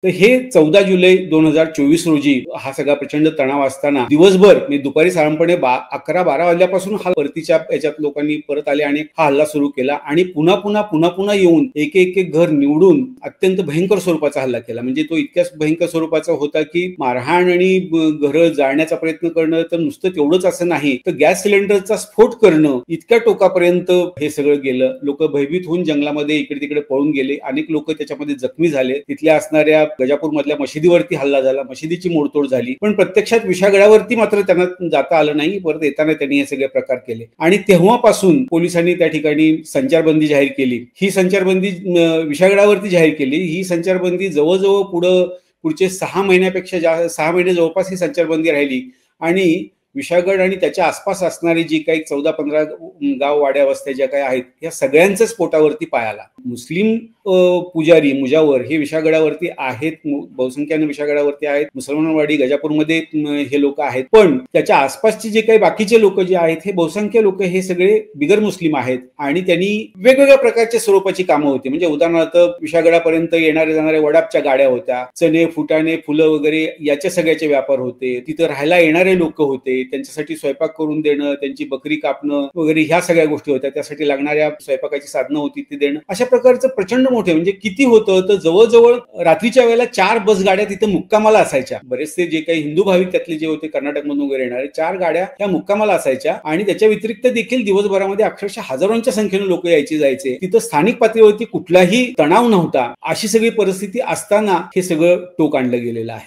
तर हे 14 जुलै 2024 रोजी हा सगळा प्रचंड तणाव असताना दिवसभर मी दुपारी साधारणपणे 11-12 वाजल्यापासून हा परतीच्या याच्यात लोकांनी परत आले आणि हा हल्ला सुरू केला आणि पुन्हा येऊन एक घर निवडून अत्यंत भयंकर स्वरूपाचा हल्ला केला. म्हणजे तो इतक्या भयंकर स्वरूपाचा होता की मारहाण आणि घरं जाळण्याचा प्रयत्न करणं तर नुसतं तेवढंच असं नाही, तर गॅस सिलेंडरचा स्फोट करणं इतक्या टोकापर्यंत हे सगळं गेलं. लोक भयभीत होऊन जंगलामध्ये इकडे तिकडे पळून गेले. अनेक लोक त्याच्यामध्ये जखमी झाले. तिथल्या असणाऱ्या गजापूर मधल्या मशिदीवरती हल्ला झाला, मशिदीची मोडतोड झाली. पण प्रत्यक्षात विशाळगडावरती मात्र त्यांना जाता आलं नाही. परत येताना त्यांनी हे सगळे प्रकार केले आणि तेव्हापासून पोलिसांनी त्या ठिकाणी संचारबंदी जाहीर केली. ही संचारबंदी विशाळगडावरती जाहीर केली. ही संचारबंदी जवळजवळ पुढचे 6 महिन्यापेक्षा 6 महिने जवळपास ही संचारबंदी राहिली आणि विशाळगड आणि त्याच्या आसपास असणारी जी काही 14-15 गाव वाड्या वस्त्या ज्या काही आहेत या सगळ्यांच्याच पोटावरती पाय आला. मुस्लिम पुजारी मुजावर हे विशाळगडावरती आहेत, बहुसंख्याने विशाळगडावरती आहेत. मुसलमानवाडी गजापूरमध्ये हे लोक आहेत, पण त्याच्या आसपासचे जे काही बाकीचे लोक जे आहेत हे बहुसंख्य लोक हे सगळे बिगर मुस्लिम आहेत आणि त्यांनी वेगवेगळ्या प्रकारच्या स्वरूपाची कामं होती. म्हणजे उदाहरणार्थ विशाळगडापर्यंत येणारे जाणाऱ्या वडापच्या गाड्या होत्या, चणे फुटाणे फुलं वगैरे याच्या सगळ्याचे व्यापार होते. तिथं राहायला येणारे लोक होते, त्यांच्यासाठी स्वयंपाक करून देणं, त्यांची बकरी कापणं वगैरे ह्या सगळ्या गोष्टी होत्या. त्यासाठी लागणाऱ्या स्वयंपाकाची साधनं होती ती देणं, अशा प्रकारचं प्रचंड मोठे म्हणजे किती होतं तर जवळजवळ रात्रीच्या वेळेला 4 बस गाड्या तिथे मुक्कामाला असायच्या. बरेचसे जे काही हिंदू भाविक त्यातले जे होते कर्नाटकमधून वगैरे येणारे 4 गाड्या त्या मुक्कामाला असायच्या आणि त्याच्या व्यतिरिक्त देखील दिवसभरामध्ये अक्षरशः हजारोंच्या संख्येने लोक यायचे जायचे. तिथं स्थानिक पातळीवरती कुठलाही तणाव नव्हता. अशी सगळी परिस्थिती असताना हे सगळं टोक आणलं गेलेलं आहे.